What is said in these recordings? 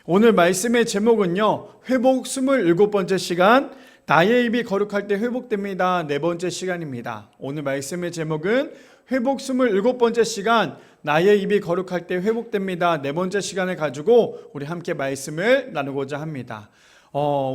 오늘 말씀의 제목은요, 회복 27번째 시간, 나의 입이 거룩할 때 회복됩니다. 네 번째 시간입니다. 오늘 말씀의 제목은 회복 27번째 시간, 나의 입이 거룩할 때 회복됩니다. 네 번째 시간을 가지고 우리 함께 말씀을 나누고자 합니다.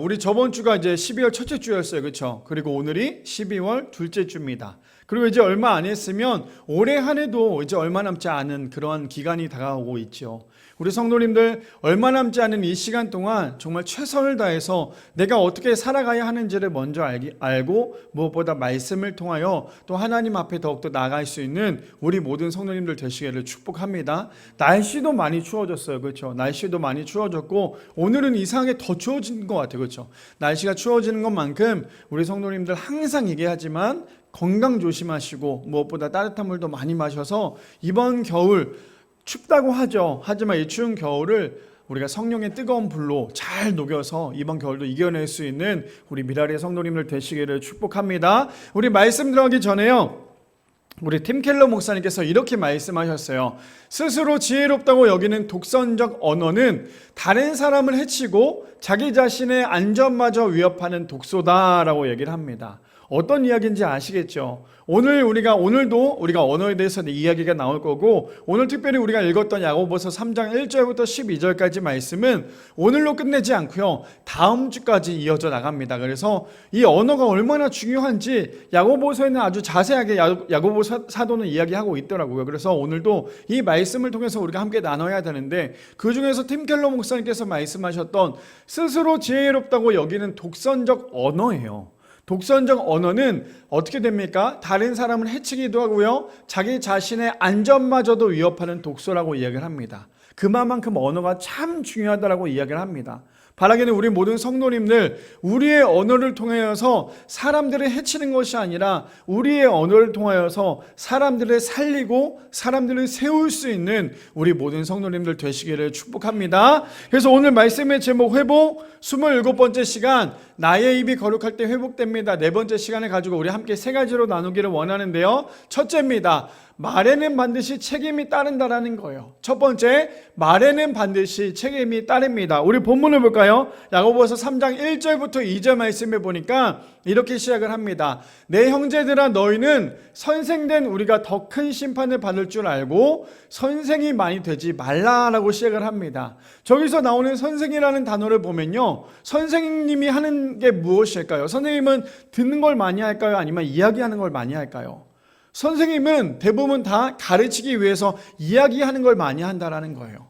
우리 저번 주가 이제 12월 첫째 주였어요. 그렇죠? 그리고 오늘이 12월 둘째 주입니다. 그리고 이제 얼마 안 했으면 올해 한 해도 이제 얼마 남지 않은 그러한 기간이 다가오고 있죠. 우리 성도님들 얼마 남지 않은 이 시간 동안 정말 최선을 다해서 내가 어떻게 살아가야 하는지를 먼저 알고 무엇보다 말씀을 통하여 또 하나님 앞에 더욱더 나아갈 수 있는 우리 모든 성도님들 되시기를 축복합니다. 날씨도 많이 추워졌어요. 그렇죠? 날씨도 많이 추워졌고 오늘은 이상하게 더 추워진 것 같아요. 그렇죠? 날씨가 추워지는 것만큼 우리 성도님들 항상 얘기하지만 건강 조심하시고 무엇보다 따뜻한 물도 많이 마셔서 이번 겨울 춥다고 하죠. 하지만 이 추운 겨울을 우리가 성령의 뜨거운 불로 잘 녹여서 이번 겨울도 이겨낼 수 있는 우리 미라리의 성도님들 되시기를 축복합니다. 우리 말씀 들어가기 전에요, 우리 팀 켈러 목사님께서 이렇게 말씀하셨어요. 스스로 지혜롭다고 여기는 독선적 언어는 다른 사람을 해치고 자기 자신의 안전마저 위협하는 독소다라고 얘기를 합니다. 어떤 이야기인지 아시겠죠? 오늘도 우리가 언어에 대해서 이야기가 나올 거고, 오늘 특별히 우리가 읽었던 야고보서 3장 1절부터 12절까지 말씀은 오늘로 끝내지 않고요, 다음 주까지 이어져 나갑니다. 그래서 이 언어가 얼마나 중요한지 야고보서에는 아주 자세하게 야고보 사도는 이야기하고 있더라고요. 그래서 오늘도 이 말씀을 통해서 우리가 함께 나눠야 되는데, 그 중에서 팀 켈러 목사님께서 말씀하셨던 스스로 지혜롭다고 여기는 독선적 언어예요. 독선적 언어는 어떻게 됩니까? 다른 사람을 해치기도 하고요, 자기 자신의 안전마저도 위협하는 독소라고 이야기를 합니다. 그만큼 언어가 참 중요하다고 이야기를 합니다. 바라기는 우리 모든 성도님들, 우리의 언어를 통하여서 사람들을 해치는 것이 아니라 우리의 언어를 통하여서 사람들을 살리고 사람들을 세울 수 있는 우리 모든 성도님들 되시기를 축복합니다. 그래서 오늘 말씀의 제목 회복 27번째 시간, 나의 입이 거룩할 때 회복됩니다. 네 번째 시간을 가지고 우리 함께 세 가지로 나누기를 원하는데요. 첫째입니다. 말에는 반드시 책임이 따른다라는 거예요. 첫 번째, 말에는 반드시 책임이 따릅니다. 우리 본문을 볼까요? 야고보서 3장 1절부터 2절 말씀에 보니까 이렇게 시작을 합니다. 내 형제들아, 너희는 선생된 우리가 더 큰 심판을 받을 줄 알고 선생이 많이 되지 말라라고 시작을 합니다. 저기서 나오는 선생이라는 단어를 보면요, 선생님이 하는 게 무엇일까요? 선생님은 듣는 걸 많이 할까요? 아니면 이야기하는 걸 많이 할까요? 선생님은 대부분 다 가르치기 위해서 이야기하는 걸 많이 한다라는 거예요.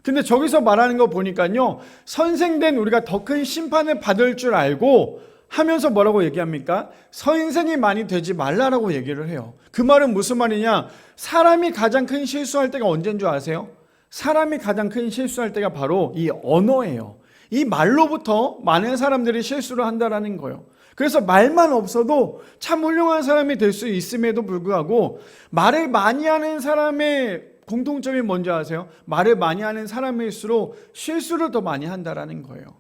근데 저기서 말하는 거 보니까요, 선생된 우리가 더 큰 심판을 받을 줄 알고 하면서 뭐라고 얘기합니까? 선생이 많이 되지 말라라고 얘기를 해요. 그 말은 무슨 말이냐? 사람이 가장 큰 실수할 때가 언제인 줄 아세요? 사람이 가장 큰 실수할 때가 바로 이 언어예요. 이 말로부터 많은 사람들이 실수를 한다라는 거예요. 그래서 말만 없어도 참 훌륭한 사람이 될 수 있음에도 불구하고 말을 많이 하는 사람의 공통점이 뭔지 아세요? 말을 많이 하는 사람일수록 실수를 더 많이 한다라는 거예요.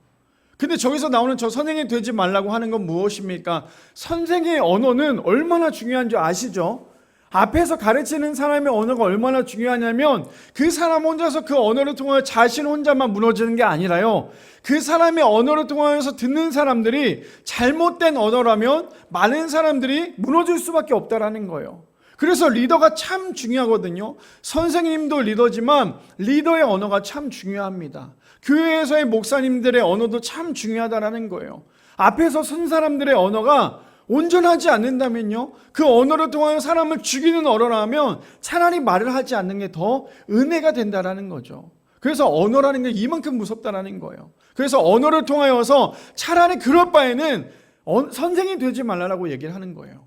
근데 저기서 나오는 저 선생이 되지 말라고 하는 건 무엇입니까? 선생의 언어는 얼마나 중요한지 아시죠? 앞에서 가르치는 사람의 언어가 얼마나 중요하냐면 그 사람 혼자서 그 언어를 통하여 자신 혼자만 무너지는 게 아니라요, 그 사람의 언어를 통하여서 듣는 사람들이 잘못된 언어라면 많은 사람들이 무너질 수밖에 없다라는 거예요. 그래서 리더가 참 중요하거든요. 선생님도 리더지만 리더의 언어가 참 중요합니다. 교회에서의 목사님들의 언어도 참 중요하다라는 거예요. 앞에서 선 사람들의 언어가 온전하지 않는다면요, 그 언어를 통하여 사람을 죽이는 언어라면 차라리 말을 하지 않는 게 더 은혜가 된다라는 거죠. 그래서 언어라는 게 이만큼 무섭다라는 거예요. 그래서 언어를 통하여서 차라리 그럴 바에는 선생이 되지 말라라고 얘기를 하는 거예요.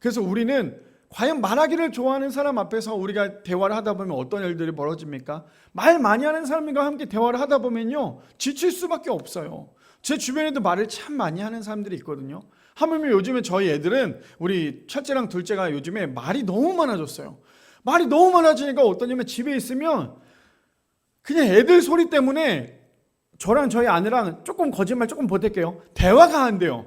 그래서 우리는 과연 말하기를 좋아하는 사람 앞에서 우리가 대화를 하다 보면 어떤 일들이 벌어집니까? 말 많이 하는 사람과 함께 대화를 하다 보면요, 지칠 수밖에 없어요. 제 주변에도 말을 참 많이 하는 사람들이 있거든요. 하물며 요즘에 저희 애들은, 우리 첫째랑 둘째가 요즘에 말이 너무 많아졌어요. 말이 너무 많아지니까 어떠냐면 집에 있으면 그냥 애들 소리 때문에 저랑 저희 아내랑 조금 거짓말 조금 보탤게요, 대화가 안 돼요.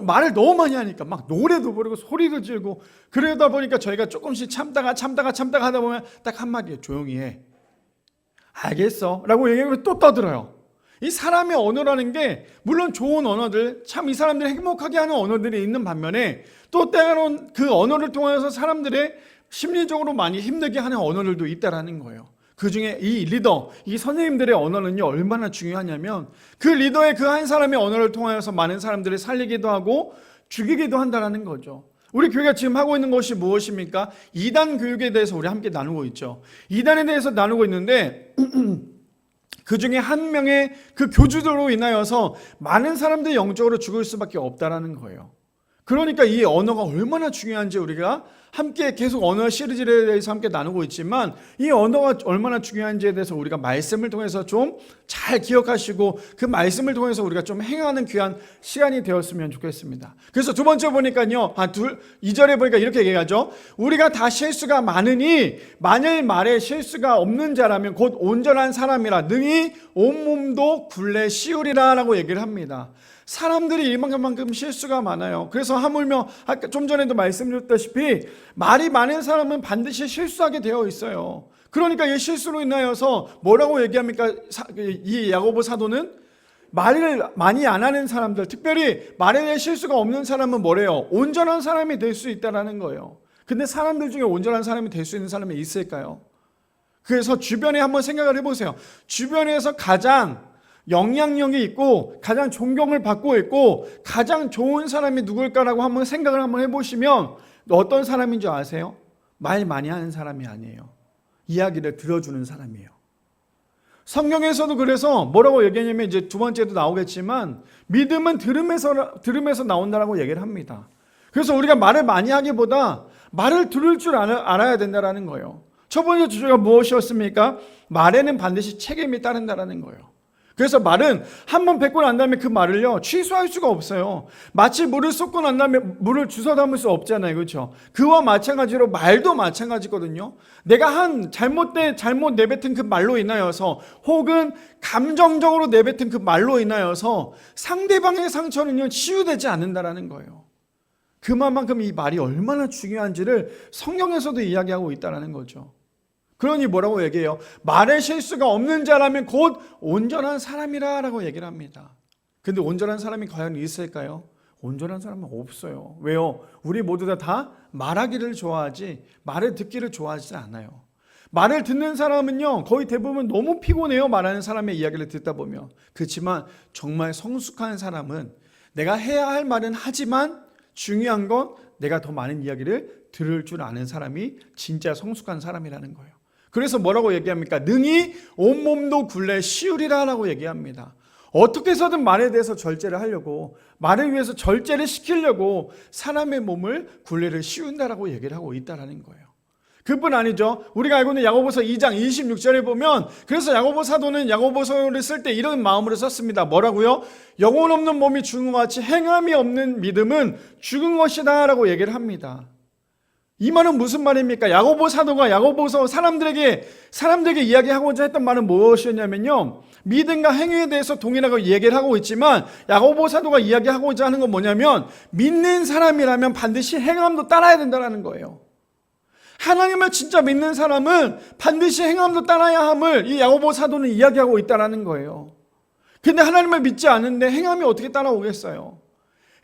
말을 너무 많이 하니까 막 노래도 부르고 소리도 지르고, 그러다 보니까 저희가 조금씩 참다가 하다 보면 딱 한마디에 조용히 해, 알겠어 라고 얘기하면 또 떠들어요. 이 사람의 언어라는 게 물론 좋은 언어들, 참 이 사람들이 행복하게 하는 언어들이 있는 반면에 또 때로는 그 언어를 통해서 사람들의 심리적으로 많이 힘들게 하는 언어들도 있다라는 거예요. 그중에 이 리더, 이 선생님들의 언어는요 얼마나 중요하냐면 그 리더의 그 한 사람의 언어를 통하여서 많은 사람들을 살리기도 하고 죽이기도 한다는 거죠. 우리 교회가 지금 하고 있는 것이 무엇입니까? 2단 교육에 대해서 우리 함께 나누고 있죠. 2단에 대해서 나누고 있는데 그 중에 한 명의 그 교주로 인하여서 많은 사람들이 영적으로 죽을 수밖에 없다라는 거예요. 그러니까 이 언어가 얼마나 중요한지 우리가 함께 계속 언어 시리즈에 대해서 함께 나누고 있지만 이 언어가 얼마나 중요한지에 대해서 우리가 말씀을 통해서 좀 잘 기억하시고 그 말씀을 통해서 우리가 좀 행하는 귀한 시간이 되었으면 좋겠습니다. 그래서 두 번째 보니까요, 2절에 보니까 이렇게 얘기하죠. 우리가 다 실수가 많으니 만일 말에 실수가 없는 자라면 곧 온전한 사람이라 능히 온몸도 굴레 씌우리라 라고 얘기를 합니다. 사람들이 이만큼 실수가 많아요. 그래서 하물며 아까 좀 전에도 말씀드렸다시피 말이 많은 사람은 반드시 실수하게 되어 있어요. 그러니까 이 실수로 인하여서 뭐라고 얘기합니까? 이 야고보 사도는 말을 많이 안 하는 사람들, 특별히 말에 대해 실수가 없는 사람은 뭐래요? 온전한 사람이 될 수 있다는 거예요. 근데 사람들 중에 온전한 사람이 될 수 있는 사람이 있을까요? 그래서 주변에 한번 생각을 해보세요. 주변에서 가장 영향력이 있고 가장 존경을 받고 있고 가장 좋은 사람이 누굴까라고 한번 생각을 한번 해보시면 어떤 사람인 줄 아세요? 말 많이 하는 사람이 아니에요. 이야기를 들어주는 사람이에요. 성경에서도 그래서 뭐라고 얘기하냐면 이제 두 번째도 나오겠지만 믿음은 들음에서 나온다라고 얘기를 합니다. 그래서 우리가 말을 많이 하기보다 말을 들을 줄 알아야 된다라는 거예요. 첫 번째 주제가 무엇이었습니까? 말에는 반드시 책임이 따른다라는 거예요. 그래서 말은 한번 뱉고 난 다음에 그 말을요 취소할 수가 없어요. 마치 물을 쏟고 난 다음에 물을 주워 담을 수 없잖아요, 그렇죠? 그와 마찬가지로 말도 마찬가지거든요. 내가 잘못 내뱉은 그 말로 인하여서 혹은 감정적으로 내뱉은 그 말로 인하여서 상대방의 상처는요 치유되지 않는다라는 거예요. 그만큼 이 말이 얼마나 중요한지를 성경에서도 이야기하고 있다는 거죠. 그러니 뭐라고 얘기해요? 말에 실수가 없는 자라면 곧 온전한 사람이라 라고 얘기를 합니다. 근데 온전한 사람이 과연 있을까요? 온전한 사람은 없어요. 왜요? 우리 모두 다 말하기를 좋아하지 말을 듣기를 좋아하지 않아요. 말을 듣는 사람은요 거의 대부분 너무 피곤해요. 말하는 사람의 이야기를 듣다 보면. 그렇지만 정말 성숙한 사람은 내가 해야 할 말은 하지만 중요한 건 내가 더 많은 이야기를 들을 줄 아는 사람이 진짜 성숙한 사람이라는 거예요. 그래서 뭐라고 얘기합니까? 능히 온몸도 굴레 씌우리라 라고 얘기합니다. 어떻게 해서든 말에 대해서 절제를 하려고, 말을 위해서 절제를 시키려고 사람의 몸을 굴레를 씌운다라고 얘기를 하고 있다는 거예요. 그뿐 아니죠. 우리가 알고 있는 야고보서 2장 26절에 보면 그래서 야고보 사도는 야고보서를 쓸 때 이런 마음으로 썼습니다. 뭐라고요? 영혼 없는 몸이 죽은 것 같이 행함이 없는 믿음은 죽은 것이다 라고 얘기를 합니다. 이 말은 무슨 말입니까? 야고보 사도가 야고보서 사람들에게 이야기하고자 했던 말은 무엇이었냐면요, 믿음과 행위에 대해서 동일하게 얘기를 하고 있지만 야고보 사도가 이야기하고자 하는 건 뭐냐면 믿는 사람이라면 반드시 행함도 따라야 된다는 거예요. 하나님을 진짜 믿는 사람은 반드시 행함도 따라야 함을 이 야고보 사도는 이야기하고 있다는 거예요. 근데 하나님을 믿지 않는데 행함이 어떻게 따라오겠어요?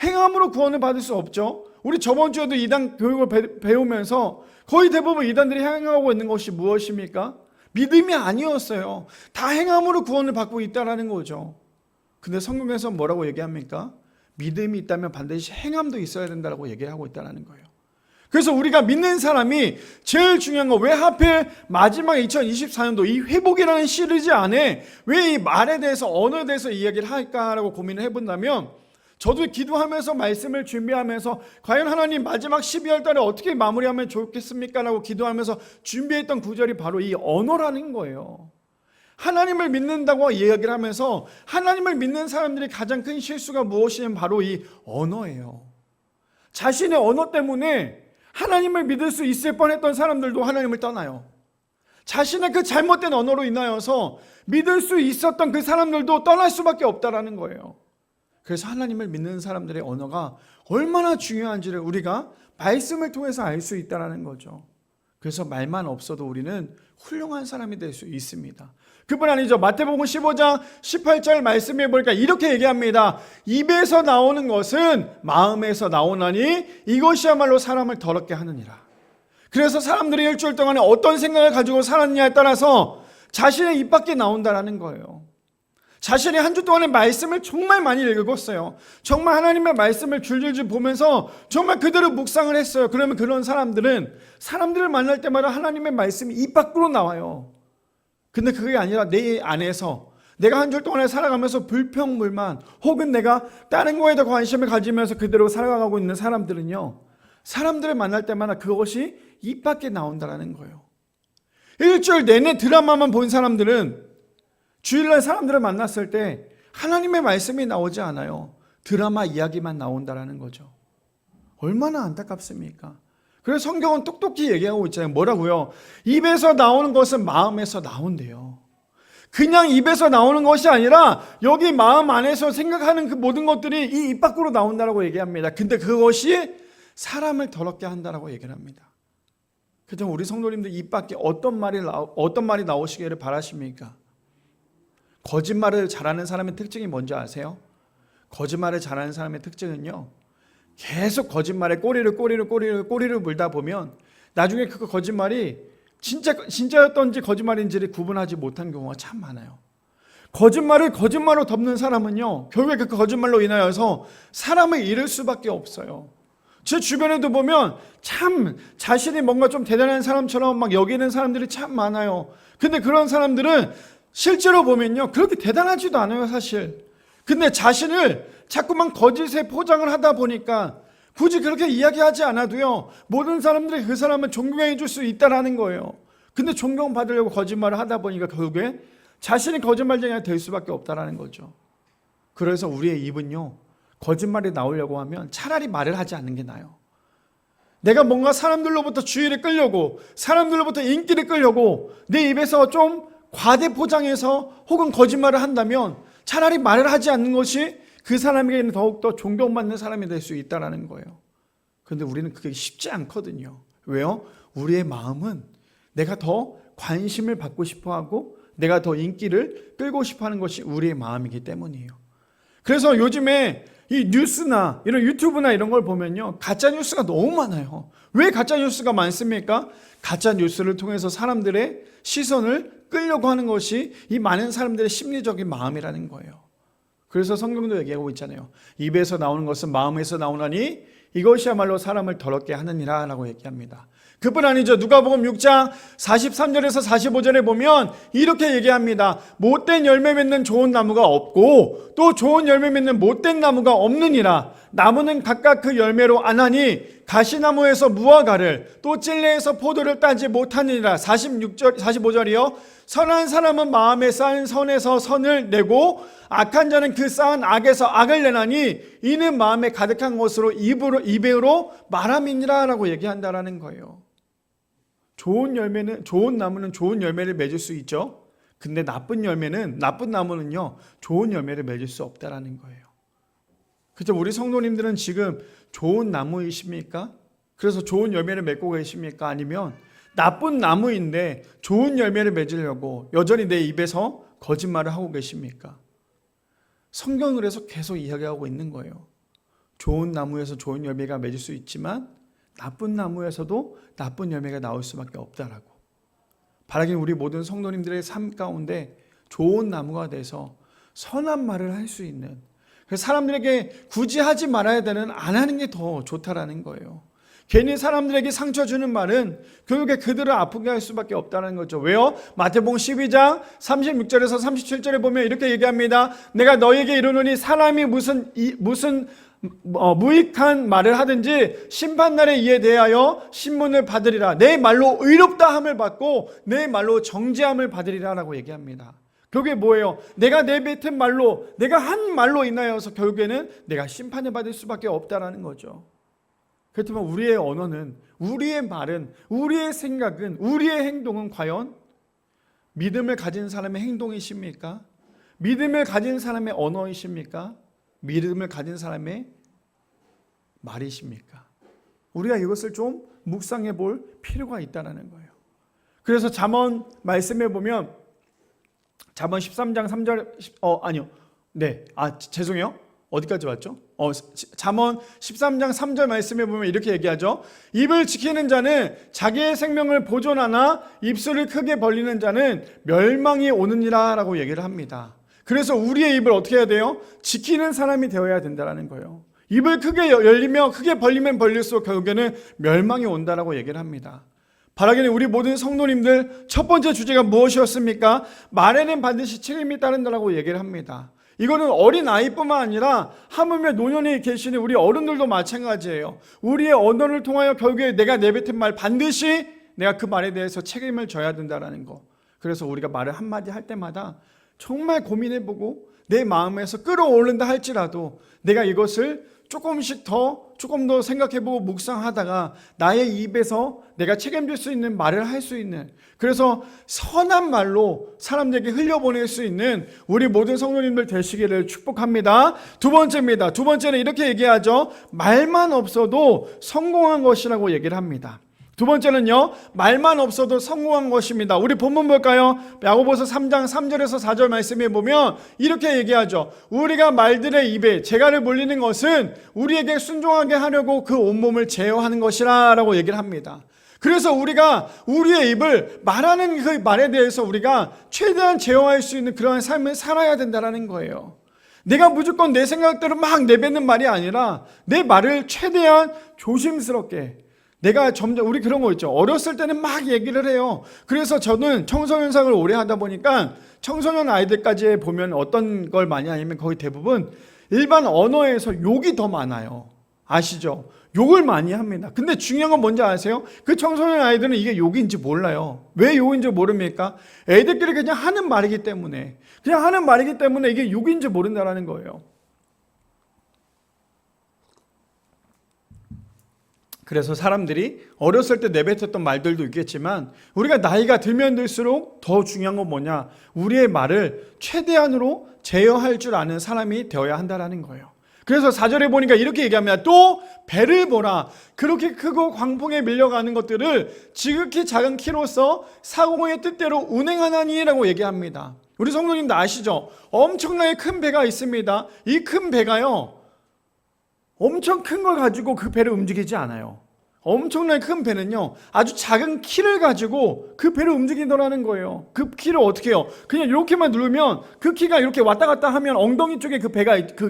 행함으로 구원을 받을 수 없죠. 우리 저번 주에도 이단 교육을 배우면서 거의 대부분 이단들이 행하고 있는 것이 무엇입니까? 믿음이 아니었어요. 다 행함으로 구원을 받고 있다는 거죠. 근데 성경에서 뭐라고 얘기합니까? 믿음이 있다면 반드시 행함도 있어야 된다고 얘기하고 있다는 거예요. 그래서 우리가 믿는 사람이 제일 중요한 거, 왜 하필 마지막 2024년도 이 회복이라는 시리즈 안에 왜 이 말에 대해서 언어에 대해서 이야기를 할까라고 고민을 해본다면, 저도 기도하면서 말씀을 준비하면서 과연 하나님 마지막 12월 달에 어떻게 마무리하면 좋겠습니까? 라고 기도하면서 준비했던 구절이 바로 이 언어라는 거예요. 하나님을 믿는다고 이야기를 하면서 하나님을 믿는 사람들이 가장 큰 실수가 무엇이냐면 바로 이 언어예요. 자신의 언어 때문에 하나님을 믿을 수 있을 뻔했던 사람들도 하나님을 떠나요. 자신의 그 잘못된 언어로 인하여서 믿을 수 있었던 그 사람들도 떠날 수밖에 없다라는 거예요. 그래서 하나님을 믿는 사람들의 언어가 얼마나 중요한지를 우리가 말씀을 통해서 알 수 있다는 거죠. 그래서 말만 없어도 우리는 훌륭한 사람이 될 수 있습니다. 그뿐 아니죠. 마태복음 15장 18절 말씀해 보니까 이렇게 얘기합니다. 입에서 나오는 것은 마음에서 나오나니 이것이야말로 사람을 더럽게 하느니라. 그래서 사람들이 일주일 동안에 어떤 생각을 가지고 살았냐에 따라서 자신의 입 밖에 나온다라는 거예요. 자신이 한 주 동안에 말씀을 정말 많이 읽었어요. 정말 하나님의 말씀을 줄줄줄 보면서 정말 그대로 묵상을 했어요. 그러면 그런 사람들을 만날 때마다 하나님의 말씀이 입 밖으로 나와요. 근데 그게 아니라 내 안에서 내가 한 주 동안에 살아가면서 불평불만 혹은 내가 다른 거에 더 관심을 가지면서 그대로 살아가고 있는 사람들은요, 사람들을 만날 때마다 그것이 입 밖에 나온다는 거예요. 일주일 내내 드라마만 본 사람들은 주일날 사람들을 만났을 때 하나님의 말씀이 나오지 않아요. 드라마 이야기만 나온다는 거죠. 얼마나 안타깝습니까? 그래서 성경은 똑똑히 얘기하고 있잖아요. 뭐라고요? 입에서 나오는 것은 마음에서 나온대요. 그냥 입에서 나오는 것이 아니라 여기 마음 안에서 생각하는 그 모든 것들이 이 입 밖으로 나온다고 얘기합니다. 근데 그것이 사람을 더럽게 한다고 얘기를 합니다. 그래서 우리 성도님들 입 밖에 어떤 말이 나오시기를 바라십니까? 거짓말을 잘하는 사람의 특징이 뭔지 아세요? 거짓말을 잘하는 사람의 특징은요, 계속 거짓말에 꼬리를 물다 보면 나중에 그 거짓말이 진짜였던지 거짓말인지를 구분하지 못한 경우가 참 많아요. 거짓말을 거짓말로 덮는 사람은요, 결국에 그 거짓말로 인하여서 사람을 잃을 수밖에 없어요. 제 주변에도 보면 참 자신이 뭔가 좀 대단한 사람처럼 막 여기는 사람들이 참 많아요. 근데 그런 사람들은 실제로 보면요, 그렇게 대단하지도 않아요, 사실. 근데 자신을 자꾸만 거짓에 포장을 하다 보니까 굳이 그렇게 이야기하지 않아도요, 모든 사람들이 그 사람을 존경해 줄 수 있다는 거예요. 근데 존경받으려고 거짓말을 하다 보니까 결국에 자신이 거짓말쟁이가 될 수밖에 없다는 거죠. 그래서 우리의 입은요, 거짓말이 나오려고 하면 차라리 말을 하지 않는 게 나아요. 내가 뭔가 사람들로부터 주의를 끌려고, 사람들로부터 인기를 끌려고 내 입에서 좀 과대 포장해서 혹은 거짓말을 한다면 차라리 말을 하지 않는 것이 그 사람에게는 더욱더 존경받는 사람이 될 수 있다는 거예요. 그런데 우리는 그게 쉽지 않거든요. 왜요? 우리의 마음은 내가 더 관심을 받고 싶어하고 내가 더 인기를 끌고 싶어하는 것이 우리의 마음이기 때문이에요. 그래서 요즘에 이 뉴스나 이런 유튜브나 이런 걸 보면요, 가짜 뉴스가 너무 많아요. 왜 가짜 뉴스가 많습니까? 가짜 뉴스를 통해서 사람들의 시선을 끌려고 하는 것이 이 많은 사람들의 심리적인 마음이라는 거예요. 그래서 성경도 얘기하고 있잖아요. 입에서 나오는 것은 마음에서 나오나니 이것이야말로 사람을 더럽게 하느니라 라고 얘기합니다. 그뿐 아니죠. 누가복음 6장 43절에서 45절에 보면 이렇게 얘기합니다. 못된 열매 맺는 좋은 나무가 없고 또 좋은 열매 맺는 못된 나무가 없느니라. 나무는 각각 그 열매로 아나니 가시나무에서 무화과를 또 찔레에서 포도를 따지 못하느니라. 45절이요. 선한 사람은 마음에 쌓은 선에서 선을 내고 악한 자는 그 쌓은 악에서 악을 내나니 이는 마음에 가득한 것으로 입으로 말함이니라 라고 얘기한다라는 거예요. 좋은 나무는 좋은 열매를 맺을 수 있죠. 근데 나쁜 나무는요, 좋은 열매를 맺을 수 없다라는 거예요. 그렇죠? 우리 성도님들은 지금 좋은 나무이십니까? 그래서 좋은 열매를 맺고 계십니까? 아니면 나쁜 나무인데 좋은 열매를 맺으려고 여전히 내 입에서 거짓말을 하고 계십니까? 성경은 그래서 계속 이야기하고 있는 거예요. 좋은 나무에서 좋은 열매가 맺을 수 있지만 나쁜 나무에서도 나쁜 열매가 나올 수밖에 없다라고. 바라기는 우리 모든 성도님들의 삶 가운데 좋은 나무가 돼서 선한 말을 할 수 있는, 사람들에게 굳이 하지 말아야 되는 안 하는 게 더 좋다라는 거예요. 괜히 사람들에게 상처 주는 말은 결국에 그들을 아프게 할 수밖에 없다는 거죠. 왜요? 마태복음 12장 36절에서 37절에 보면 이렇게 얘기합니다. 내가 너에게 이르노니 사람이 무슨 무익한 말을 하든지 심판날에 이에 대하여 신문을 받으리라. 내 말로 의롭다함을 받고 내 말로 정죄함을 받으리라 라고 얘기합니다. 그게 뭐예요? 내가 내뱉은 말로, 내가 한 말로 인하여서 결국에는 내가 심판을 받을 수밖에 없다라는 거죠. 그렇지만 우리의 언어는, 우리의 말은, 우리의 생각은, 우리의 행동은 과연 믿음을 가진 사람의 행동이십니까? 믿음을 가진 사람의 언어이십니까? 믿음을 가진 사람의 말이십니까? 우리가 이것을 좀 묵상해 볼 필요가 있다는 거예요. 그래서 잠언 말씀해 보면 잠언 13장 3절 아니요. 네. 죄송해요. 어디까지 왔죠? 잠언 13장 3절 말씀에 보면 이렇게 얘기하죠. 입을 지키는 자는 자기의 생명을 보존하나 입술을 크게 벌리는 자는 멸망이 오느니라 라고 얘기를 합니다. 그래서 우리의 입을 어떻게 해야 돼요? 지키는 사람이 되어야 된다는 거예요. 입을 크게 열리며 크게 벌리면 벌릴수록 결국에는 멸망이 온다라고 얘기를 합니다. 바라기는 우리 모든 성도님들 첫 번째 주제가 무엇이었습니까? 말에는 반드시 책임이 따른다라고 얘기를 합니다. 이거는 어린 아이뿐만 아니라 하물며 노년에 계시는 우리 어른들도 마찬가지예요. 우리의 언어를 통하여 결국에 내가 내뱉은 말 반드시 내가 그 말에 대해서 책임을 져야 된다는 거. 그래서 우리가 말을 한마디 할 때마다 정말 고민해보고 내 마음에서 끌어오른다 할지라도 내가 이것을 조금 더 생각해보고 묵상하다가 나의 입에서 내가 책임질 수 있는 말을 할 수 있는, 그래서 선한 말로 사람들에게 흘려보낼 수 있는 우리 모든 성도님들 되시기를 축복합니다. 두 번째입니다. 두 번째는 이렇게 얘기하죠. 말만 없어도 성공한 것이라고 얘기를 합니다. 두 번째는요, 말만 없어도 성공한 것입니다. 우리 본문 볼까요? 야고보서 3장 3절에서 4절 말씀에 보면 이렇게 얘기하죠. 우리가 말들의 입에 재갈을 물리는 것은 우리에게 순종하게 하려고 그 온몸을 제어하는 것이라 라고 얘기를 합니다. 그래서 우리가 우리의 입을 말하는 그 말에 대해서 우리가 최대한 제어할 수 있는 그러한 삶을 살아야 된다는 거예요. 내가 무조건 내 생각대로 막 내뱉는 말이 아니라 내 말을 최대한 조심스럽게, 내가 점점, 우리 그런 거 있죠. 어렸을 때는 막 얘기를 해요. 그래서 저는 청소년 상을 오래 하다 보니까 청소년 아이들까지 보면 어떤 걸 많이 하냐면 거의 대부분 일반 언어에서 욕이 더 많아요. 아시죠? 욕을 많이 합니다. 근데 중요한 건 뭔지 아세요? 그 청소년 아이들은 이게 욕인지 몰라요. 왜 욕인지 모릅니까? 애들끼리 그냥 하는 말이기 때문에, 이게 욕인지 모른다는 거예요. 그래서 사람들이 어렸을 때 내뱉었던 말들도 있겠지만 우리가 나이가 들면 들수록 더 중요한 건 뭐냐? 우리의 말을 최대한으로 제어할 줄 아는 사람이 되어야 한다는 거예요. 그래서 4절에 보니까 이렇게 얘기합니다. 또 배를 보라. 그렇게 크고 광풍에 밀려가는 것들을 지극히 작은 키로서 사공의 뜻대로 운행하나니 라고 얘기합니다. 우리 성도님도 아시죠? 엄청나게 큰 배가 있습니다. 이 큰 배가요, 엄청 큰 걸 가지고 그 배를 움직이지 않아요. 엄청나게 큰 배는요, 아주 작은 키를 가지고 그 배를 움직이더라는 거예요. 그 키를 어떻게 해요? 그냥 이렇게만 누르면 그 키가 이렇게 왔다 갔다 하면 엉덩이 쪽에 그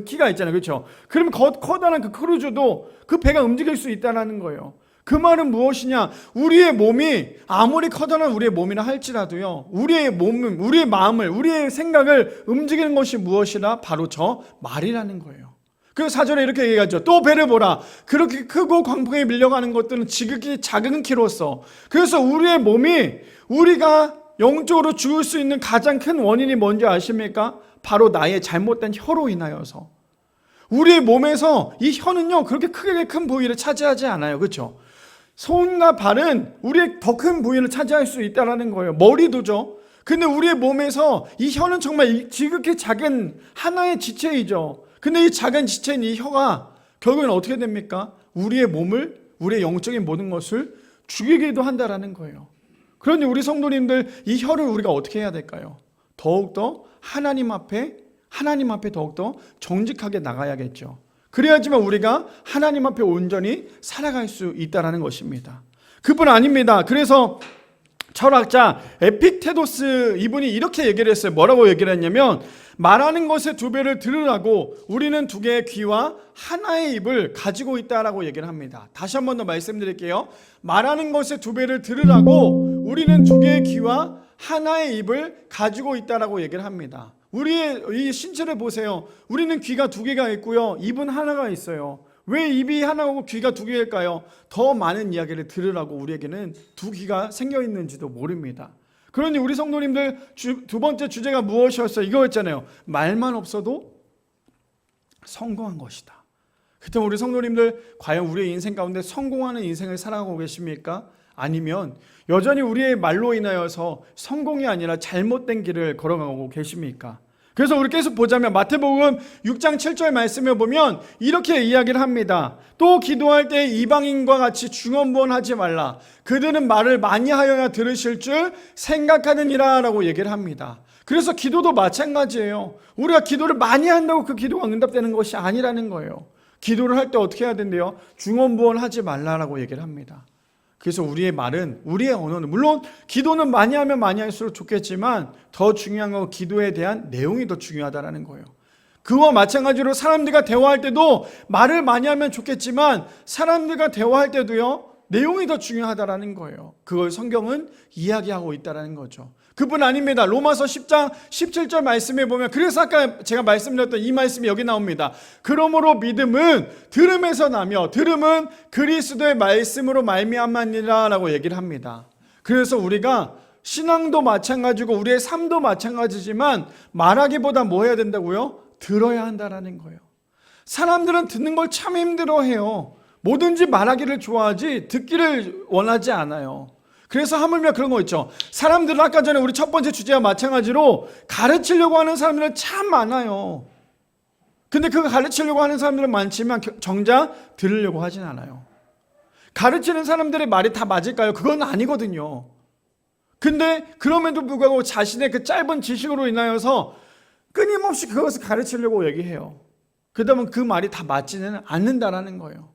키가 있잖아요. 그렇죠? 그러면 커다란 그 크루즈도 그 배가 움직일 수 있다는 거예요. 그 말은 무엇이냐? 우리의 몸이 아무리 커다란 우리의 몸이라 할지라도요, 우리의 몸, 우리의 마음을, 우리의 생각을 움직이는 것이 무엇이라? 바로 저 말이라는 거예요. 그래서 4절에 이렇게 얘기하죠. 또 배를 보라. 그렇게 크고 광풍에 밀려가는 것들은 지극히 작은 키로서. 그래서 우리의 몸이, 우리가 영적으로 죽을 수 있는 가장 큰 원인이 뭔지 아십니까? 바로 나의 잘못된 혀로 인하여서. 우리의 몸에서 이 혀는요, 그렇게 크게 큰 부위를 차지하지 않아요. 그렇죠? 손과 발은 우리의 더 큰 부위를 차지할 수 있다는 거예요. 머리도죠. 근데 우리의 몸에서 이 혀는 정말 지극히 작은 하나의 지체이죠. 근데 이 작은 지체인 이 혀가 결국엔 어떻게 됩니까? 우리의 몸을, 우리의 영적인 모든 것을 죽이기도 한다라는 거예요. 그런데 우리 성도님들, 이 혀를 우리가 어떻게 해야 될까요? 더욱더 하나님 앞에 더욱더 정직하게 나가야겠죠. 그래야지만 우리가 하나님 앞에 온전히 살아갈 수 있다는 것입니다. 그뿐 아닙니다. 그래서 철학자 에픽테도스 이분이 이렇게 얘기를 했어요. 뭐라고 얘기를 했냐면, 말하는 것의 두 배를 들으라고 우리는 두 개의 귀와 하나의 입을 가지고 있다라고 얘기를 합니다. 다시 한 번 더 말씀드릴게요. 말하는 것의 두 배를 들으라고 우리는 두 개의 귀와 하나의 입을 가지고 있다라고 얘기를 합니다. 우리의 이 신체를 보세요. 우리는 귀가 두 개가 있고요, 입은 하나가 있어요. 왜 입이 하나고 귀가 두 개일까요? 더 많은 이야기를 들으라고 우리에게는 두 귀가 생겨 있는지도 모릅니다. 그러니 우리 성도님들, 두 번째 주제가 무엇이었어요? 이거였잖아요. 말만 없어도 성공한 것이다. 그때 우리 성도님들, 과연 우리의 인생 가운데 성공하는 인생을 살아가고 계십니까? 아니면 여전히 우리의 말로 인하여서 성공이 아니라 잘못된 길을 걸어가고 계십니까? 그래서 우리 계속 보자면 마태복음 6장 7절 말씀에 보면 이렇게 이야기를 합니다. 또 기도할 때 이방인과 같이 중언부언하지 말라. 그들은 말을 많이 하여야 들으실 줄 생각하느니라 라고 얘기를 합니다. 그래서 기도도 마찬가지예요. 우리가 기도를 많이 한다고 그 기도가 응답되는 것이 아니라는 거예요. 기도를 할 때 어떻게 해야 된대요? 중언부언하지 말라라고 얘기를 합니다. 그래서 우리의 말은, 우리의 언어는, 물론 기도는 많이 하면 많이 할수록 좋겠지만 더 중요한 건 기도에 대한 내용이 더 중요하다는 거예요. 그와 마찬가지로 사람들과 대화할 때도 말을 많이 하면 좋겠지만 사람들과 대화할 때도요, 내용이 더 중요하다는 거예요. 그걸 성경은 이야기하고 있다는 거죠. 그뿐 아닙니다. 로마서 10장 17절 말씀에 보면, 그래서 아까 제가 말씀드렸던 이 말씀이 여기 나옵니다. 그러므로 믿음은 들음에서 나며 들음은 그리스도의 말씀으로 말미암았느니라 라고 얘기를 합니다. 그래서 우리가 신앙도 마찬가지고 우리의 삶도 마찬가지지만 말하기보다 뭐 해야 된다고요? 들어야 한다는 거예요. 사람들은 듣는 걸 참 힘들어해요. 뭐든지 말하기를 좋아하지 듣기를 원하지 않아요. 그래서 하물며 그런 거 있죠. 사람들은 아까 전에 우리 첫 번째 주제와 마찬가지로 가르치려고 하는 사람들은 참 많아요. 근데 그 가르치려고 하는 사람들은 많지만 정작 들으려고 하진 않아요. 가르치는 사람들의 말이 다 맞을까요? 그건 아니거든요. 근데 그럼에도 불구하고 자신의 그 짧은 지식으로 인하여서 끊임없이 그것을 가르치려고 얘기해요. 그러다 보면 그 말이 다 맞지는 않는다라는 거예요.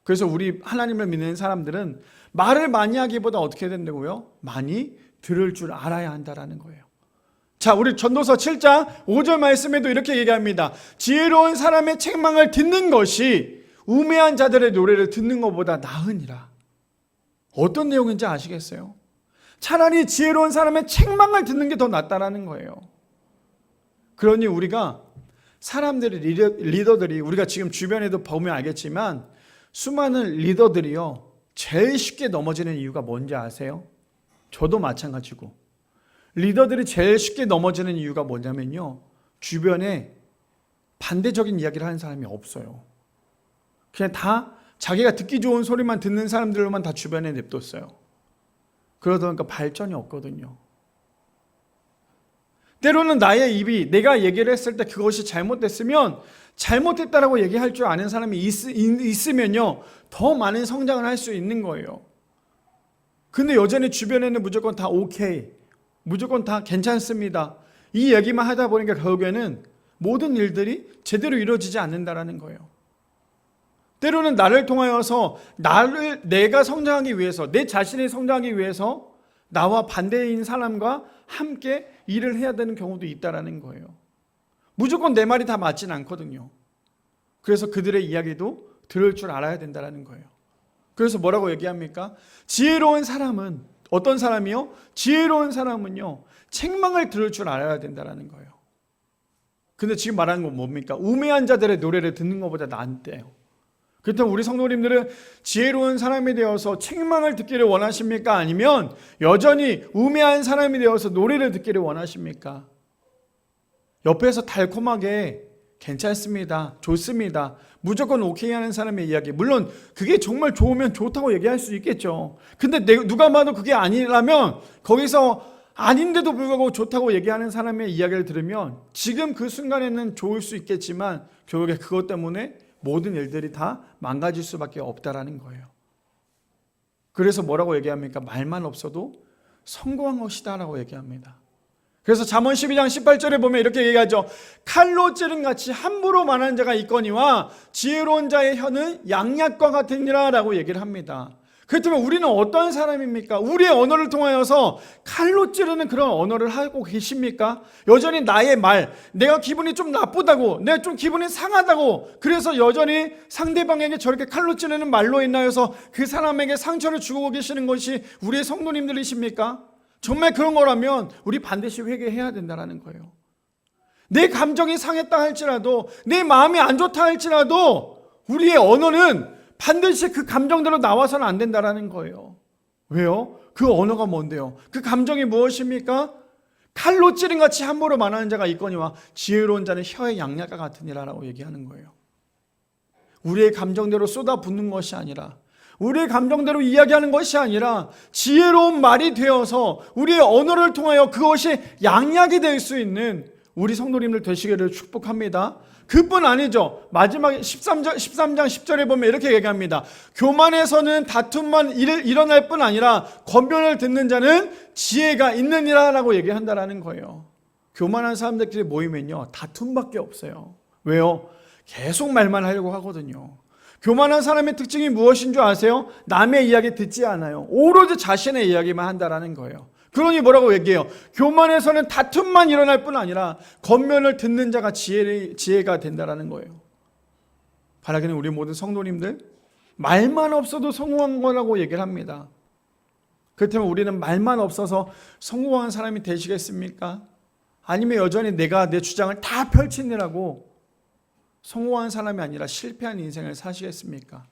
그래서 우리 하나님을 믿는 사람들은 말을 많이 하기보다 어떻게 해야 된다고요? 많이 들을 줄 알아야 한다라는 거예요. 자, 우리 전도서 7장 5절 말씀에도 이렇게 얘기합니다. 지혜로운 사람의 책망을 듣는 것이 우매한 자들의 노래를 듣는 것보다 나으니라. 어떤 내용인지 아시겠어요? 차라리 지혜로운 사람의 책망을 듣는 게 더 낫다라는 거예요. 그러니 우리가 사람들이, 리더들이, 우리가 지금 주변에도 보면 알겠지만 수많은 리더들이요, 제일 쉽게 넘어지는 이유가 뭔지 아세요? 저도 마찬가지고. 리더들이 제일 쉽게 넘어지는 이유가 뭐냐면요, 주변에 반대적인 이야기를 하는 사람이 없어요. 그냥 다 자기가 듣기 좋은 소리만 듣는 사람들로만 다 주변에 냅뒀어요. 그러다 보니까 발전이 없거든요. 때로는 나의 입이 내가 얘기를 했을 때 그것이 잘못됐으면 잘못했다라고 얘기할 줄 아는 사람이 있으면요, 더 많은 성장을 할 수 있는 거예요. 근데 여전히 주변에는 무조건 다 오케이, 무조건 다 괜찮습니다, 이 얘기만 하다 보니까 결국에는 모든 일들이 제대로 이루어지지 않는다라는 거예요. 때로는 나를 통하여서 내가 성장하기 위해서, 내 자신이 성장하기 위해서 나와 반대인 사람과 함께 일을 해야 되는 경우도 있다라는 거예요. 무조건 내 말이 다 맞진 않거든요. 그래서 그들의 이야기도 들을 줄 알아야 된다는 거예요. 그래서 뭐라고 얘기합니까? 지혜로운 사람은, 어떤 사람이요? 지혜로운 사람은요, 책망을 들을 줄 알아야 된다는 거예요. 근데 지금 말하는 건 뭡니까? 우매한 자들의 노래를 듣는 것보다 낫대요. 그렇다면 우리 성도님들은 지혜로운 사람이 되어서 책망을 듣기를 원하십니까? 아니면 여전히 우매한 사람이 되어서 노래를 듣기를 원하십니까? 옆에서 달콤하게 괜찮습니다, 좋습니다, 무조건 오케이 하는 사람의 이야기, 물론 그게 정말 좋으면 좋다고 얘기할 수 있겠죠. 근데 누가 봐도 그게 아니라면, 거기서 아닌데도 불구하고 좋다고 얘기하는 사람의 이야기를 들으면 지금 그 순간에는 좋을 수 있겠지만 결국에 그것 때문에 모든 일들이 다 망가질 수밖에 없다라는 거예요. 그래서 뭐라고 얘기합니까? 말만 없어도 성공한 것이다 라고 얘기합니다. 그래서 잠언 12장 18절에 보면 이렇게 얘기하죠. 칼로 찌른 같이 함부로 말하는 자가 있거니와 지혜로운 자의 혀는 양약과 같으니라 라고 얘기를 합니다. 그렇다면 우리는 어떤 사람입니까? 우리의 언어를 통하여서 칼로 찌르는 그런 언어를 하고 계십니까? 여전히 나의 말, 내가 기분이 좀 나쁘다고, 내가 좀 기분이 상하다고, 그래서 여전히 상대방에게 저렇게 칼로 찌르는 말로 인하여서 그 사람에게 상처를 주고 계시는 것이 우리의 성도님들이십니까? 정말 그런 거라면 우리 반드시 회개해야 된다는 거예요. 내 감정이 상했다 할지라도, 내 마음이 안 좋다 할지라도 우리의 언어는 반드시 그 감정대로 나와서는 안 된다는 거예요. 왜요? 그 언어가 뭔데요? 그 감정이 무엇입니까? 칼로 찌른 같이 함부로 말하는 자가 있거니와 지혜로운 자는 혀의 양약과 같으니라 라고 얘기하는 거예요. 우리의 감정대로 쏟아붓는 것이 아니라, 우리의 감정대로 이야기하는 것이 아니라 지혜로운 말이 되어서 우리의 언어를 통하여 그것이 양약이 될 수 있는 우리 성도님들 되시기를 축복합니다. 그뿐 아니죠. 마지막에 13장 10절에 보면 이렇게 얘기합니다. 교만에서는 다툼만 일어날 뿐 아니라 권면을 듣는 자는 지혜가 있느니라 라고 얘기한다라는 거예요. 교만한 사람들끼리 모이면요, 다툼밖에 없어요. 왜요? 계속 말만 하려고 하거든요. 교만한 사람의 특징이 무엇인 줄 아세요? 남의 이야기 듣지 않아요. 오로지 자신의 이야기만 한다라는 거예요. 그러니 뭐라고 얘기해요? 교만에서는 다툼만 일어날 뿐 아니라 겉면을 듣는 자가 지혜가 된다라는 거예요. 바라기는 우리 모든 성도님들 말만 없어도 성공한 거라고 얘기를 합니다. 그렇다면 우리는 말만 없어서 성공한 사람이 되시겠습니까? 아니면 여전히 내가 내 주장을 다 펼치느라고 성공한 사람이 아니라 실패한 인생을 사시겠습니까?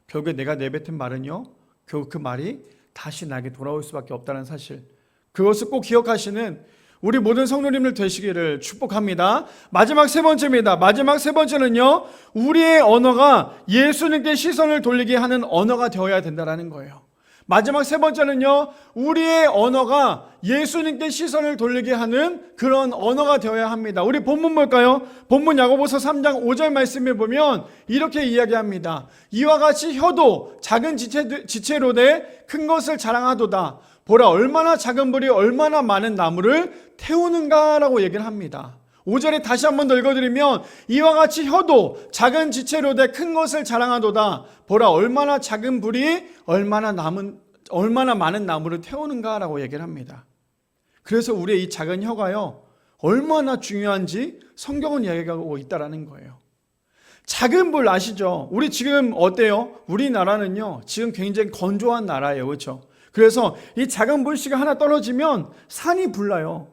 결국에 내가 내뱉은 말은요, 결국 그 말이 다시 나에게 돌아올 수밖에 없다는 사실, 그것을 꼭 기억하시는 우리 모든 성도님들 되시기를 축복합니다. 마지막 세 번째입니다. 마지막 세 번째는요, 우리의 언어가 예수님께 시선을 돌리게 하는 언어가 되어야 된다는 거예요. 마지막 세 번째는요, 우리의 언어가 예수님께 시선을 돌리게 하는 그런 언어가 되어야 합니다. 우리 본문 볼까요? 본문 야고보서 3장 5절 말씀에 보면 이렇게 이야기합니다. 이와 같이 혀도 작은 지체로 돼 큰 것을 자랑하도다. 보라, 얼마나 작은 불이 얼마나 많은 나무를 태우는가라고 얘기를 합니다. 5절에 다시 한 번 더 읽어드리면 이와 같이 혀도 작은 지체로 돼 큰 것을 자랑하도다. 보라, 얼마나 작은 불이 얼마나 많은 나무를 태우는가라고 얘기를 합니다. 그래서 우리의 이 작은 혀가요, 얼마나 중요한지 성경은 이야기하고 있다라는 거예요. 작은 불 아시죠? 우리 지금 어때요? 우리나라는요, 지금 굉장히 건조한 나라예요. 그렇죠? 그래서 이 작은 불씨가 하나 떨어지면 산이 불나요.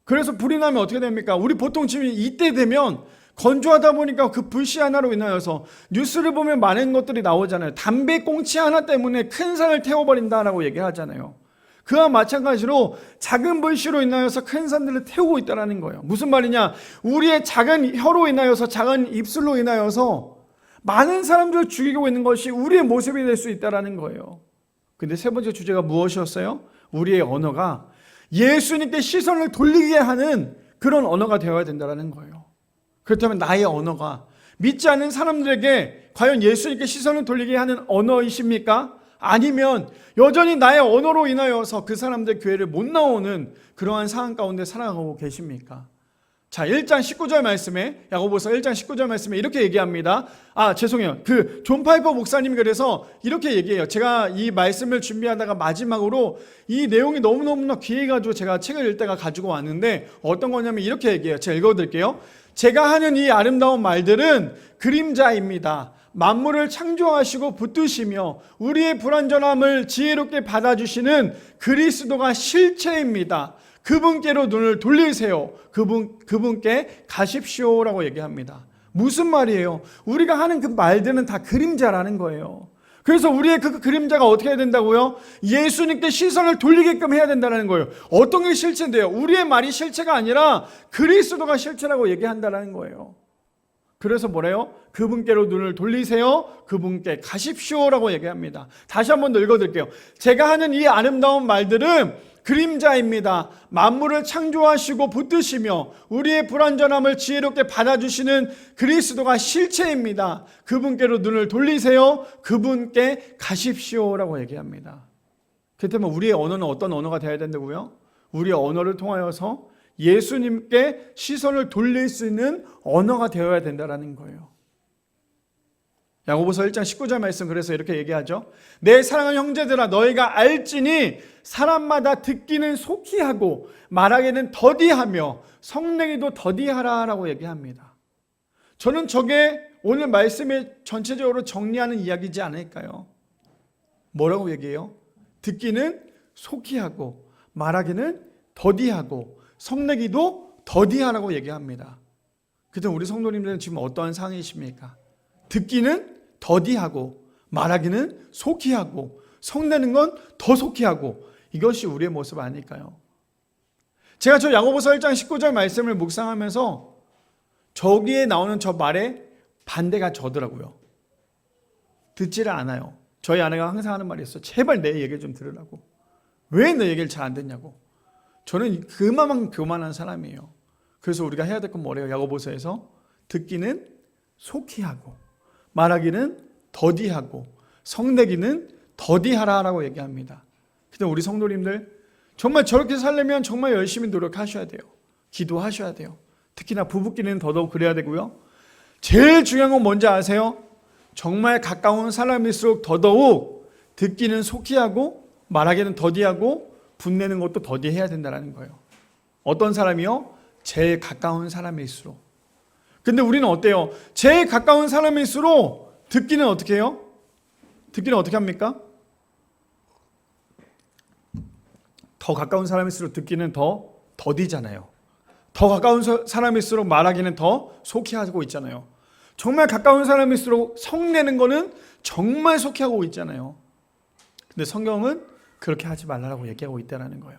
그래서 불이 나면 어떻게 됩니까? 우리 보통 지금 이때 되면 건조하다 보니까 그 불씨 하나로 인하여서 뉴스를 보면 많은 것들이 나오잖아요. 담배 꽁치 하나 때문에 큰 산을 태워버린다라고 얘기하잖아요. 그와 마찬가지로 작은 불씨로 인하여서 큰 산들을 태우고 있다는 거예요. 무슨 말이냐? 우리의 작은 혀로 인하여서, 작은 입술로 인하여서 많은 사람들을 죽이고 있는 것이 우리의 모습이 될 수 있다는 거예요. 근데 세 번째 주제가 무엇이었어요? 우리의 언어가 예수님께 시선을 돌리게 하는 그런 언어가 되어야 된다는 거예요. 그렇다면 나의 언어가 믿지 않는 사람들에게 과연 예수님께 시선을 돌리게 하는 언어이십니까? 아니면 여전히 나의 언어로 인하여서 그 사람들 교회를 못 나오는 그러한 상황 가운데 살아가고 계십니까? 자, 1장 19절 말씀에, 야고보서 1장 19절 말씀에 이렇게 얘기합니다. 죄송해요. 존 파이퍼 목사님이 그래서 이렇게 얘기해요. 제가 이 말씀을 준비하다가 마지막으로 이 내용이 너무너무나 귀해가지고 제가 책을 읽다가 가지고 왔는데 어떤 거냐면 이렇게 얘기해요. 제가 읽어드릴게요. 제가 하는 이 아름다운 말들은 그림자입니다. 만물을 창조하시고 붙드시며 우리의 불완전함을 지혜롭게 받아주시는 그리스도가 실체입니다. 그분께로 눈을 돌리세요. 그분께 가십시오라고 얘기합니다. 무슨 말이에요? 우리가 하는 그 말들은 다 그림자라는 거예요. 그래서 우리의 그 그림자가 어떻게 해야 된다고요? 예수님께 시선을 돌리게끔 해야 된다는 거예요. 어떤 게 실체인데요? 우리의 말이 실체가 아니라 그리스도가 실체라고 얘기한다는 거예요. 그래서 뭐래요? 그분께로 눈을 돌리세요. 그분께 가십시오라고 얘기합니다. 다시 한 번 더 읽어드릴게요. 제가 하는 이 아름다운 말들은 그림자입니다. 만물을 창조하시고 붙드시며 우리의 불완전함을 지혜롭게 받아주시는 그리스도가 실체입니다. 그분께로 눈을 돌리세요. 그분께 가십시오라고 얘기합니다. 그렇다면 우리의 언어는 어떤 언어가 되어야 된다고요? 우리의 언어를 통하여서 예수님께 시선을 돌릴 수 있는 언어가 되어야 된다는 거예요. 야고보서 1장 19절 말씀, 그래서 이렇게 얘기하죠. 내 사랑하는 형제들아, 너희가 알지니 사람마다 듣기는 속히 하고 말하기는 더디하며 성내기도 더디하라 라고 얘기합니다. 저는 저게 오늘 말씀에 전체적으로 정리하는 이야기지 않을까요? 뭐라고 얘기해요? 듣기는 속히 하고 말하기는 더디하고 성내기도 더디하라고 얘기합니다. 그때 우리 성도님들은 지금 어떠한 상황이십니까? 듣기는 더디하고 말하기는 속히 하고 성내는 건 더 속히 하고, 이것이 우리의 모습 아닐까요? 제가 저 야고보서 1장 19절 말씀을 묵상하면서 저기에 나오는 저 말에 반대가 저더라고요. 듣지를 않아요. 저희 아내가 항상 하는 말이 있어요. 제발 내 얘기를 좀 들으라고. 왜 내 얘기를 잘 안 듣냐고. 저는 그만큼 교만한 사람이에요. 그래서 우리가 해야 될 건 뭐래요? 야고보서에서 듣기는 속히 하고 말하기는 더디하고 성내기는 더디하라라고 얘기합니다. 근데 우리 성도님들 정말 저렇게 살려면 정말 열심히 노력하셔야 돼요. 기도하셔야 돼요. 특히나 부부끼리는 더더욱 그래야 되고요. 제일 중요한 건 뭔지 아세요? 정말 가까운 사람일수록 더더욱 듣기는 속히 하고 말하기는 더디하고 분내는 것도 더디해야 된다는 거예요. 어떤 사람이요? 제일 가까운 사람일수록. 근데 우리는 어때요? 제일 가까운 사람일수록 듣기는 어떻게 해요? 듣기는 어떻게 합니까? 더 가까운 사람일수록 듣기는 더 더디잖아요. 더 가까운 사람일수록 말하기는 더 속히 하고 있잖아요. 정말 가까운 사람일수록 성내는 거는 정말 속히 하고 있잖아요. 근데 성경은 그렇게 하지 말라고 얘기하고 있다는 거예요.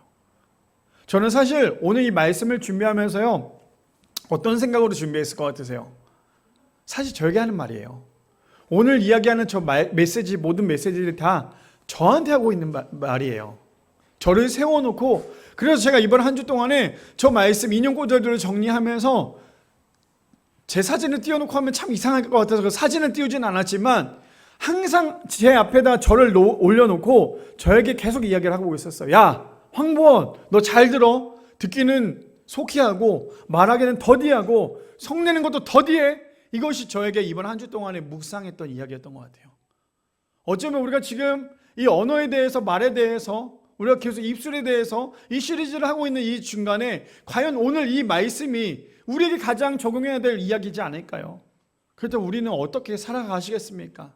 저는 사실 오늘 이 말씀을 준비하면서요, 어떤 생각으로 준비했을 것 같으세요? 사실 저에게 하는 말이에요. 오늘 이야기하는 저 메시지, 모든 메시지들이 다 저한테 하고 있는 말이에요. 저를 세워놓고, 그래서 제가 이번 한 주 동안에 저 말씀 인용 구절들을 정리하면서 제 사진을 띄워놓고 하면 참 이상할 것 같아서 그 사진을 띄우진 않았지만 항상 제 앞에다 저를 올려놓고 저에게 계속 이야기를 하고 있었어요. 야, 황보원, 너 잘 들어. 듣기는 속히 하고 말하기는 더디하고 성내는 것도 더디해. 이것이 저에게 이번 한 주 동안에 묵상했던 이야기였던 것 같아요. 어쩌면 우리가 지금 이 언어에 대해서, 말에 대해서, 우리가 계속 입술에 대해서 이 시리즈를 하고 있는 이 중간에 과연 오늘 이 말씀이 우리에게 가장 적용해야 될 이야기지 않을까요? 그렇다면 우리는 어떻게 살아가시겠습니까?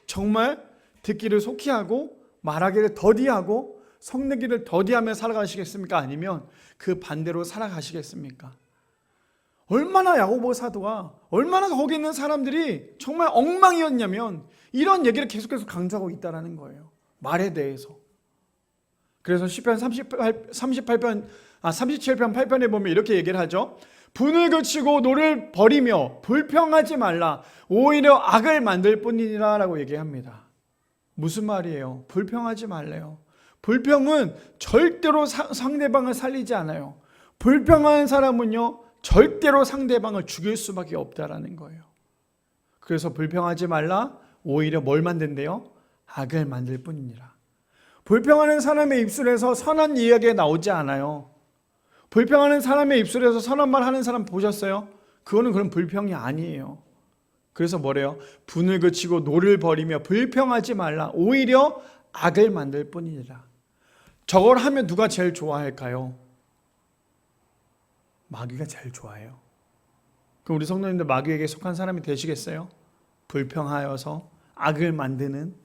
정말 듣기를 속히 하고 말하기를 더디하고 성내기를 더디하며 살아가시겠습니까? 아니면 그 반대로 살아가시겠습니까? 얼마나 야고보 사도가, 얼마나 거기 있는 사람들이 정말 엉망이었냐면 이런 얘기를 계속해서 강조하고 있다는 거예요. 말에 대해서. 그래서 시편 37편 8편에 보면 이렇게 얘기를 하죠. 분을 그치고 노를 버리며 불평하지 말라. 오히려 악을 만들 뿐이니라 라고 얘기합니다. 무슨 말이에요? 불평하지 말래요. 불평은 절대로 상대방을 살리지 않아요. 불평하는 사람은요, 절대로 상대방을 죽일 수밖에 없다라는 거예요. 그래서 불평하지 말라. 오히려 뭘 만든대요? 악을 만들 뿐이니라. 불평하는 사람의 입술에서 선한 이야기가 나오지 않아요. 불평하는 사람의 입술에서 선한 말 하는 사람 보셨어요? 그거는 그런 불평이 아니에요. 그래서 뭐래요? 분을 그치고 노를 버리며 불평하지 말라. 오히려 악을 만들 뿐이니라. 저걸 하면 누가 제일 좋아할까요? 마귀가 제일 좋아해요. 그럼 우리 성도님들 마귀에게 속한 사람이 되시겠어요? 불평하여서 악을 만드는.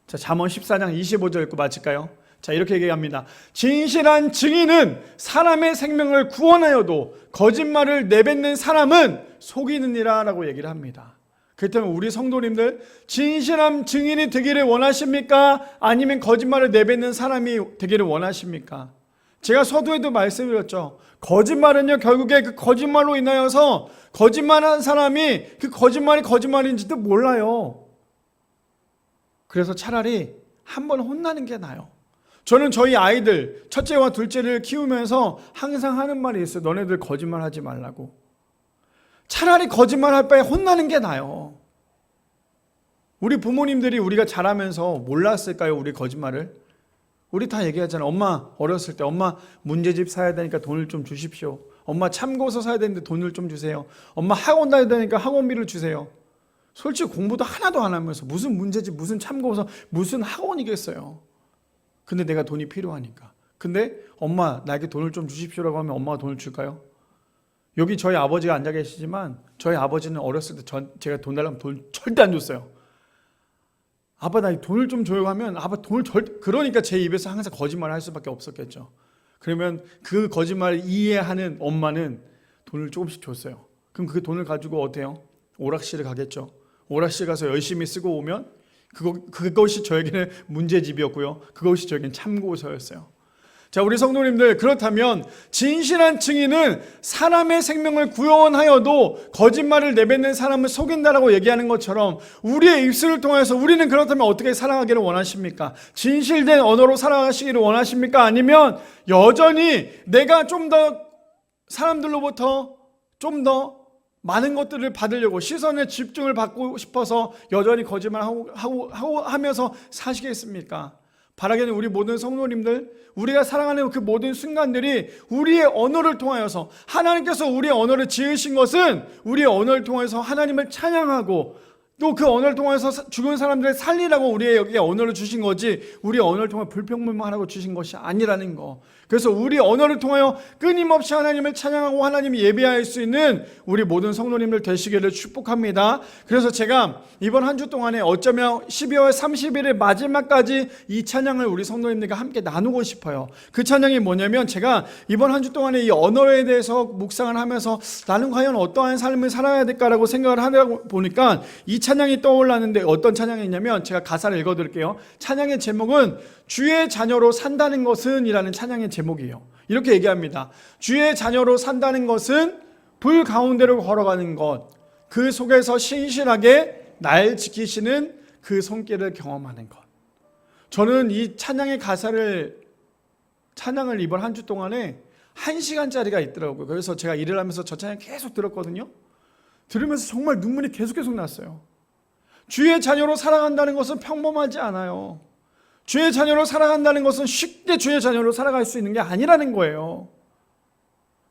자, 잠언 14장 25절 읽고 마칠까요? 자, 이렇게 얘기합니다. 진실한 증인은 사람의 생명을 구원하여도 거짓말을 내뱉는 사람은 속이느니라 라고 얘기를 합니다. 그렇다면 우리 성도님들 진실한 증인이 되기를 원하십니까? 아니면 거짓말을 내뱉는 사람이 되기를 원하십니까? 제가 서두에도 말씀드렸죠. 거짓말은요, 결국에 그 거짓말로 인하여서 거짓말하는 사람이 그 거짓말이 거짓말인지도 몰라요. 그래서 차라리 한번 혼나는 게 나아요. 저는 저희 아이들 첫째와 둘째를 키우면서 항상 하는 말이 있어요. 너네들 거짓말하지 말라고. 차라리 거짓말할 바에 혼나는 게 나아요. 우리 부모님들이 우리가 자라면서 몰랐을까요? 우리 거짓말을. 우리 다 얘기하잖아요. 엄마 어렸을 때 엄마 문제집 사야 되니까 돈을 좀 주십시오. 엄마 참고서 사야 되는데 돈을 좀 주세요. 엄마 학원 다녀야 되니까 학원비를 주세요. 솔직히 공부도 하나도 안 하면서 무슨 문제집, 무슨 참고서, 무슨 학원이겠어요. 근데 내가 돈이 필요하니까. 근데 엄마 나에게 돈을 좀 주십시오라고 하면 엄마가 돈을 줄까요? 여기 저희 아버지가 앉아 계시지만 저희 아버지는 어렸을 때 제가 돈 달라면 돈 절대 안 줬어요. 아빠 나 돈을 좀 줘요 하면 아빠 돈을 그러니까 제 입에서 항상 거짓말을 할 수밖에 없었겠죠. 그러면 그 거짓말을 이해하는 엄마는 돈을 조금씩 줬어요. 그럼 그 돈을 가지고 어때요? 오락실을 가겠죠. 오락실 가서 열심히 쓰고 오면 그것이 저에게는 문제집이었고요. 그것이 저에게는 참고서였어요. 자, 우리 성도님들, 그렇다면 진실한 증인은 사람의 생명을 구원하여도 거짓말을 내뱉는 사람을 속인다라고 얘기하는 것처럼 우리의 입술을 통해서 우리는 그렇다면 어떻게 살아가기를 원하십니까? 진실된 언어로 살아가시기를 원하십니까? 아니면 여전히 내가 좀 더 사람들로부터 좀 더 많은 것들을 받으려고 시선의 집중을 받고 싶어서 여전히 거짓말하고 하면서 사시겠습니까? 바라기는 우리 모든 성도님들, 우리가 사랑하는 그 모든 순간들이 우리의 언어를 통하여서, 하나님께서 우리의 언어를 지으신 것은 우리의 언어를 통해서 하나님을 찬양하고, 또 그 언어를 통해서 죽은 사람들을 살리라고 우리에게 언어를 주신 거지, 우리의 언어를 통해 불평불만 하라고 주신 것이 아니라는 거. 그래서 우리 언어를 통하여 끊임없이 하나님을 찬양하고 하나님이 예배할 수 있는 우리 모든 성도님들 되시기를 축복합니다. 그래서 제가 이번 한 주 동안에 어쩌면 12월 30일의 마지막까지 이 찬양을 우리 성도님들과 함께 나누고 싶어요. 그 찬양이 뭐냐면, 제가 이번 한 주 동안에 이 언어에 대해서 묵상을 하면서 나는 과연 어떠한 삶을 살아야 될까라고 생각을 하다 보니까 이 찬양이 떠올랐는데, 어떤 찬양이냐면, 제가 가사를 읽어드릴게요. 찬양의 제목은 주의 자녀로 산다는 것은 이라는 찬양의 제목이에요. 이렇게 얘기합니다. 주의 자녀로 산다는 것은 불 가운데로 걸어가는 것, 그 속에서 신실하게 날 지키시는 그 손길을 경험하는 것. 저는 이 찬양의 찬양을 이번 한 주 동안에 1시간짜리가 있더라고요. 그래서 제가 일을 하면서 저 찬양 계속 들었거든요. 들으면서 정말 눈물이 계속 났어요. 주의 자녀로 살아간다는 것은 평범하지 않아요. 주의 자녀로 살아간다는 것은 쉽게 주의 자녀로 살아갈 수 있는 게 아니라는 거예요.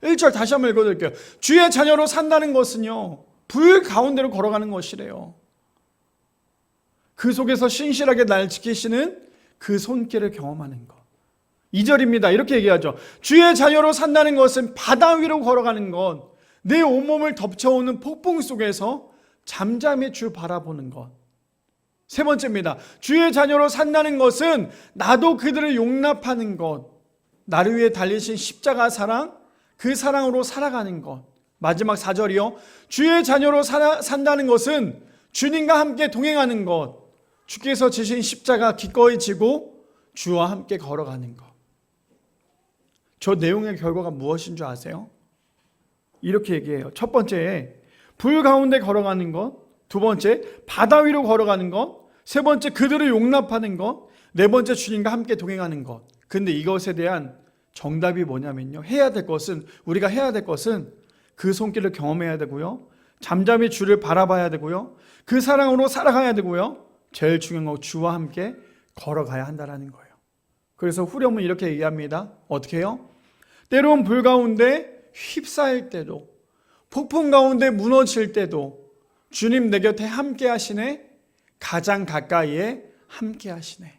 1절 다시 한번 읽어드릴게요. 주의 자녀로 산다는 것은요, 불 가운데로 걸어가는 것이래요. 그 속에서 신실하게 날 지키시는 그 손길을 경험하는 것. 2절입니다. 이렇게 얘기하죠. 주의 자녀로 산다는 것은 바다 위로 걸어가는 것, 내 온몸을 덮쳐오는 폭풍 속에서 잠잠히 주 바라보는 것. 세 번째입니다. 주의 자녀로 산다는 것은 나도 그들을 용납하는 것, 나를 위해 달리신 십자가 사랑, 그 사랑으로 살아가는 것. 마지막 4절이요. 주의 자녀로 산다는 것은 주님과 함께 동행하는 것, 주께서 지신 십자가 기꺼이 지고 주와 함께 걸어가는 것. 저 내용의 결과가 무엇인 줄 아세요? 이렇게 얘기해요. 첫 번째, 불 가운데 걸어가는 것. 두 번째, 바다 위로 걸어가는 것. 세 번째, 그들을 용납하는 것. 네 번째, 주님과 함께 동행하는 것. 근데 이것에 대한 정답이 뭐냐면요, 우리가 해야 될 것은 그 손길을 경험해야 되고요, 잠잠히 주를 바라봐야 되고요, 그 사랑으로 살아가야 되고요, 제일 중요한 건 주와 함께 걸어가야 한다는 거예요. 그래서 후렴은 이렇게 얘기합니다. 어떻게 해요? 때로는 불 가운데 휩싸일 때도, 폭풍 가운데 무너질 때도 주님 내 곁에 함께 하시네, 가장 가까이에 함께 하시네.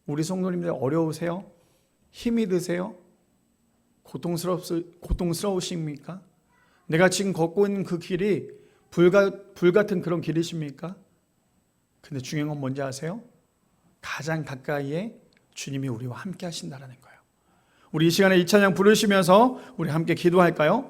우리 성도님들 어려우세요? 힘이 드세요? 고통스러우십니까? 내가 지금 걷고 있는 그 길이 불 같은 그런 길이십니까? 근데 중요한 건 뭔지 아세요? 가장 가까이에 주님이 우리와 함께 하신다는 거예요. 우리 이 시간에 이 찬양 부르시면서 우리 함께 기도할까요?